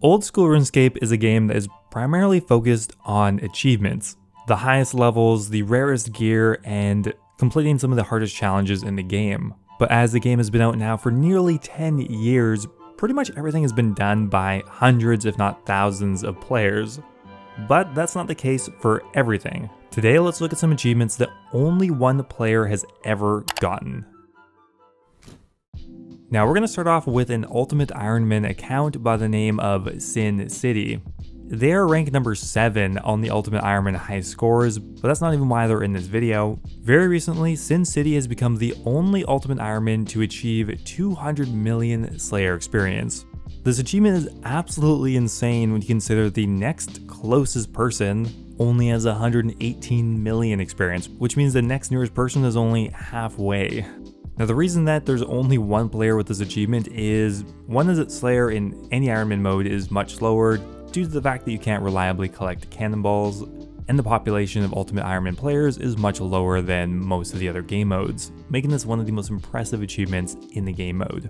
Oldschool Runescape is a game that is primarily focused on achievements, the highest levels, the rarest gear, and completing some of the hardest challenges in the game. But as the game has been out now for nearly 10 years, pretty much everything has been done by hundreds if not thousands of players. But that's not the case for everything. Today let's look at some achievements that only one player has ever gotten. Now we're going to start off with an Ultimate Ironman account by the name of Sin City. They are ranked number 7 on the Ultimate Ironman high scores, but that's not even why they're in this video. Very recently, Sin City has become the only Ultimate Ironman to achieve 200 million Sleighur experience. This achievement is absolutely insane when you consider the next closest person only has 118 million experience, which means the next nearest person is only halfway. Now the reason that there's only one player with this achievement is, one is that Sleighur in any Ironman mode is much slower due to the fact that you can't reliably collect cannonballs, and the population of Ultimate Ironman players is much lower than most of the other game modes, making this one of the most impressive achievements in the game mode.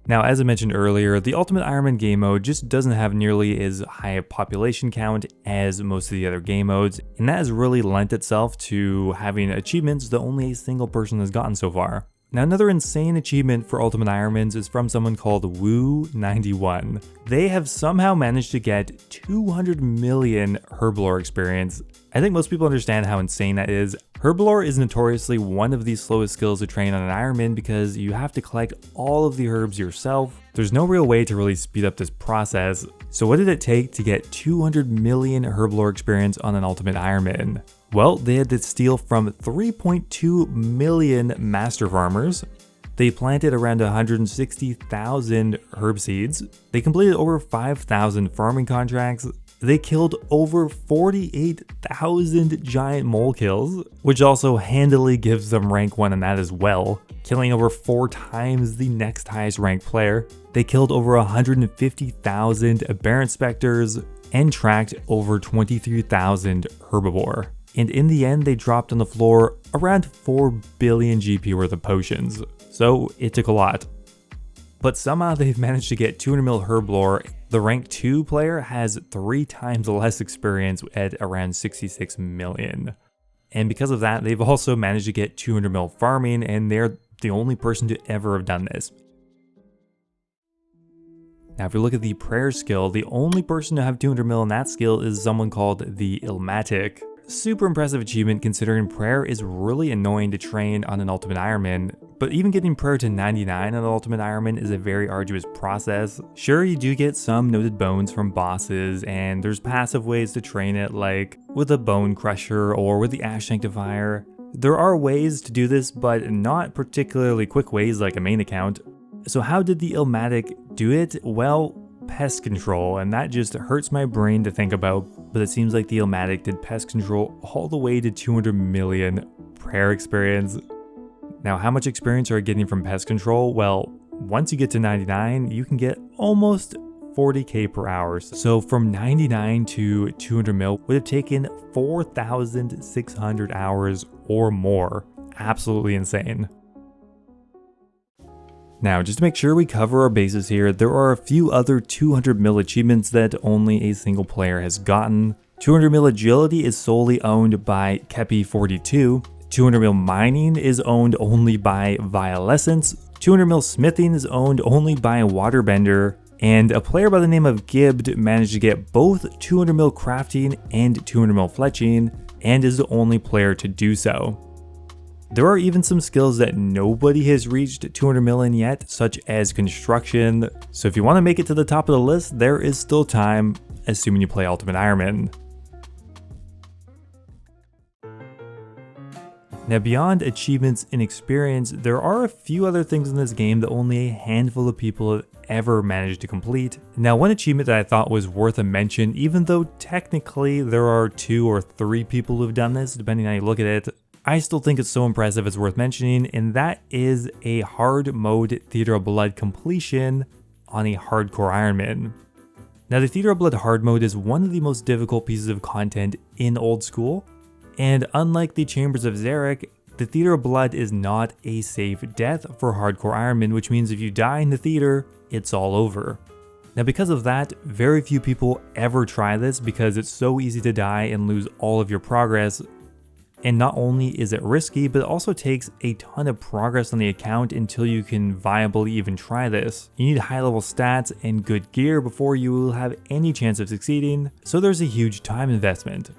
Now, as I mentioned earlier, the Ultimate Ironman game mode just doesn't have nearly as high a population count as most of the other game modes, and that has really lent itself to having achievements that only a single person has gotten so far. Now, another insane achievement for Ultimate Ironmans is from someone called Woo91. They have somehow managed to get 200 million Herblore experience. I think most people understand how insane that is. Herblore is notoriously one of the slowest skills to train on an Ironman because you have to collect all of the herbs yourself. There's no real way to really speed up this process. So what did it take to get 200 million Herblore experience on an Ultimate Ironman? Well, they had to steal from 3.2 million master farmers. They planted around 160,000 herb seeds. They completed over 5,000 farming contracts. They killed over 48,000 giant mole kills, which also handily gives them rank 1 in that as well, killing over 4 times the next highest ranked player. They killed over 150,000 bear inspectors and tracked over 23,000 herbivore. And in the end, they dropped on the floor around 4 billion GP worth of potions, so it took a lot. But somehow they've managed to get 200 mil Herblore. The rank 2 player has 3 times less experience at around 66 million. And because of that, they've also managed to get 200 mil farming, and they're the only person to ever have done this. Now if you look at the prayer skill, the only person to have 200 mil in that skill is someone called the Ilmatic. Super impressive achievement considering prayer is really annoying to train on an Ultimate Ironman, but even getting prayer to 99 on an Ultimate Ironman is a very arduous process. Sure, you do get some noted bones from bosses, and there's passive ways to train it, like with a bone crusher or with the ash sanctifier. There are ways to do this, but not particularly quick ways like a main account. So how did the Ilmatic do it? Well, pest control, and that just hurts my brain to think about, but it seems like the Ilmatic did pest control all the way to 200 million prayer experience. Now, how much experience are you getting from pest control? Well, once you get to 99, you can get almost 40k per hour. So from 99 to 200 mil would have taken 4,600 hours or more. Absolutely insane. Now, just to make sure we cover our bases here, there are a few other 200 mil achievements that only a single player has gotten. 200 mil agility is solely owned by Kepi42. 200 mil mining is owned only by Violescence. 200 mil smithing is owned only by Waterbender. And a player by the name of Gibbed managed to get both 200 mil crafting and 200 mil fletching, and is the only player to do so. There are even some skills that nobody has reached 200 mil in yet, such as construction. So if you want to make it to the top of the list, there is still time, assuming you play Ultimate Ironman. Now beyond achievements and experience, there are a few other things in this game that only a handful of people have ever managed to complete. Now one achievement that I thought was worth a mention, even though technically there are 2 or 3 people who've done this, depending on how you look at it, I still think it's so impressive it's worth mentioning, and that is a hard mode Theater of Blood completion on a hardcore Ironman. Now the Theater of Blood hard mode is one of the most difficult pieces of content in Old School, and unlike the Chambers of Xeric, The Theater of Blood is not a safe death for hardcore Ironman, which means if you die in the theater, it's all over. Now because of that, very few people ever try this because it's so easy to die and lose all of your progress. And not only is it risky, but it also takes a ton of progress on the account until you can viably even try this. You need high level stats and good gear before you will have any chance of succeeding, so there's a huge time investment.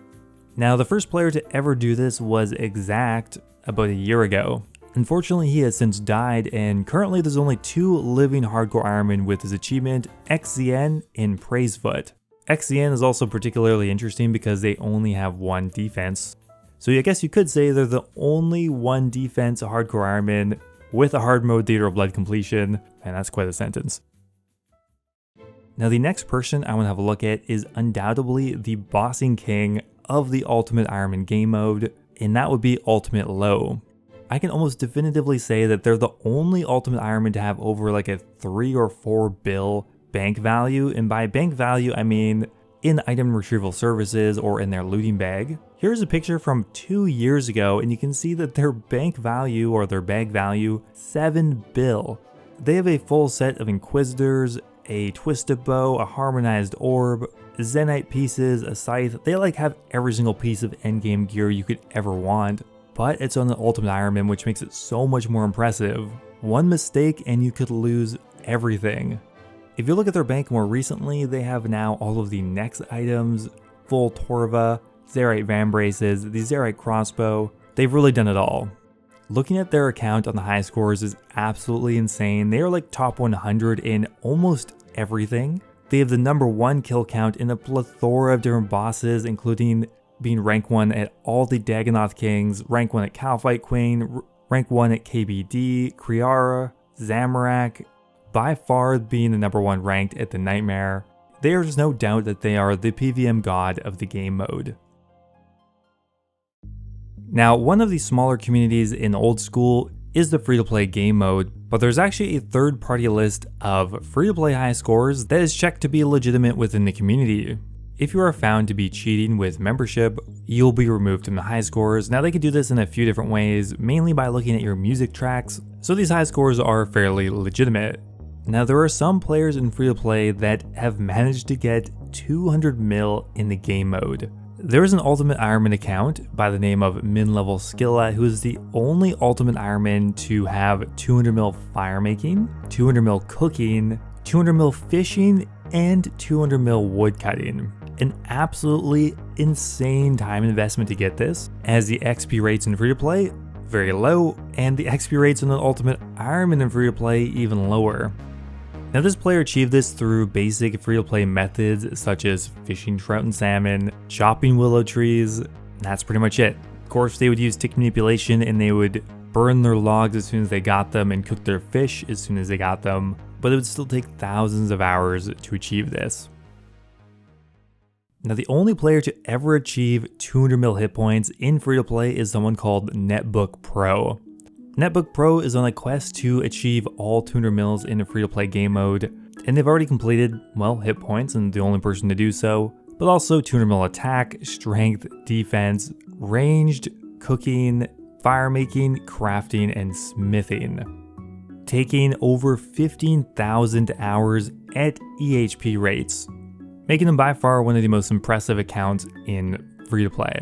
Now the first player to ever do this was Zect about a year ago. Unfortunately, he has since died, and currently there's only 2 living hardcore Ironmen with his achievement, XZN and Praisefoot. XZN is also particularly interesting because they only have 1 defense. So I guess you could say they're the only 1 defense hardcore Ironman with a hard mode Theater of Blood completion, and that's quite a sentence. Now the next person I want to have a look at is undoubtedly the bossing king of the Ultimate Ironman game mode, and that would be Ultimate Low. I can almost definitively say that they're the only Ultimate Ironman to have over like a 3 or 4 bill bank value, and by bank value I mean in item retrieval services or in their looting bag. Here's a picture from 2 years ago, and you can see that their bank value or their bag value, 7 bill. They have a full set of Inquisitors, a Twisted Bow, a Harmonized Orb, Zenite pieces, a Scythe. They like have every single piece of endgame gear you could ever want, but it's on the Ultimate Ironman, which makes it so much more impressive. One mistake and you could lose everything. If you look at their bank more recently, they have now all of the Nex items, full Torva, Zerite Vambraces, the Zerite Crossbow. They've really done it all. Looking at their account on the high scores is absolutely insane. They are like top 100 in almost everything. They have the #1 kill count in a plethora of different bosses, including being rank 1 at all the Dagonoth Kings, rank 1 at Calfight Queen, rank 1 at KBD, Kriara, Zamorak, by far being the #1 ranked at the Nightmare. There's no doubt that they are the PVM god of the game mode. Now, one of the smaller communities in Old School is the free-to-play game mode, but there's actually a third-party list of free-to-play high scores that is checked to be legitimate within the community. If you are found to be cheating with membership, you'll be removed from the high scores. Now they can do this in a few different ways, mainly by looking at your music tracks, so these high scores are fairly legitimate. Now there are some players in free-to-play that have managed to get 200 mil in the game mode. There is an Ultimate Ironman account by the name of Min-Level Skilla, who is the only Ultimate Ironman to have 200 mil fire making, 200 mil cooking, 200 mil fishing, and 200 mil wood cutting. An absolutely insane time investment to get this, as the XP rates in free-to-play very low, and the XP rates in the Ultimate Ironman in free-to-play even lower. Now this player achieved this through basic free-to-play methods such as fishing trout and salmon, chopping willow trees, and that's pretty much it. Of course they would use tick manipulation and they would burn their logs as soon as they got them and cook their fish as soon as they got them, but it would still take thousands of hours to achieve this. Now the only player to ever achieve 200 mil hit points in free-to-play is someone called NetbookPro. NetbookPro is on a quest to achieve all 200 mils in a free-to-play game mode, and they've already completed, well, hit points and the only person to do so, but also 200 mil attack, strength, defense, ranged, cooking, fire making, crafting, and smithing. Taking over 15,000 hours at EHP rates, making them by far one of the most impressive accounts in free-to-play.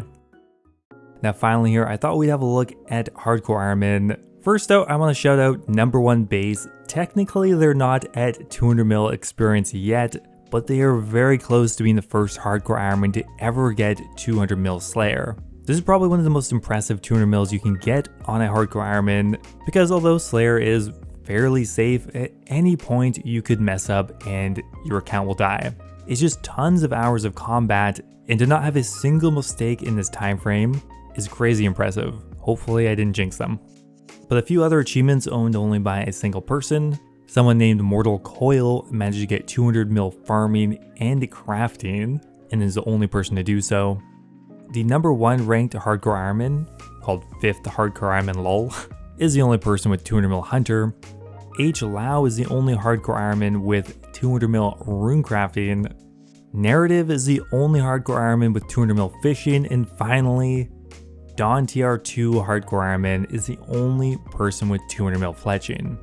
Now finally here, I thought we'd have a look at Hardcore Ironman. First out, I want to shout out #1 base. Technically they're not at 200 mil experience yet, but they are very close to being the first Hardcore Ironman to ever get 200 mil Sleighur. This is probably one of the most impressive 200 mils you can get on a Hardcore Ironman, because although Sleighur is fairly safe, at any point you could mess up and your account will die. It's just tons of hours of combat, and to not have a single mistake in this time frame is crazy impressive. Hopefully I didn't jinx them. But a few other achievements owned only by a single person. Someone named Mortal Coil managed to get 200 mil farming and crafting, and is the only person to do so. The #1 ranked Hardcore Ironman, called 5th Hardcore Ironman LOL, is the only person with 200 mil Hunter. H. Lau is the only Hardcore Ironman with 200 mil rune crafting. Narrative is the only Hardcore Ironman with 200 mil fishing, and finally, Dawn TR2 Hardcore Ironman is the only person with 200 mil fletching.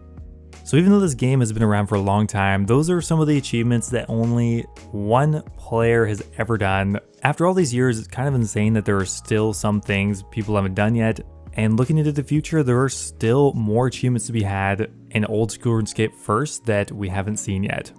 So even though this game has been around for a long time, those are some of the achievements that only one player has ever done. After all these years, it's kind of insane that there are still some things people haven't done yet. And looking into the future, there are still more achievements to be had in Oldschool Runescape first that we haven't seen yet.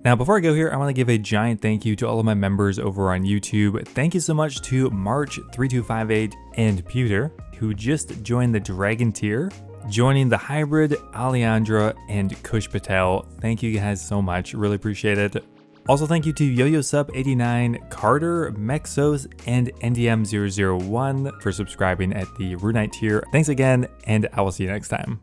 Now, before I go here, I want to give a giant thank you to all of my members over on YouTube. Thank you so much to March3258 and Pewter, who just joined the Dragon tier, joining the Hybrid, Alejandra, and Kush Patel. Thank you guys so much, really appreciate it. Also, thank you to YoYoSub89, Carter, Mexos, and NDM001 for subscribing at the Runite tier. Thanks again, and I will see you next time.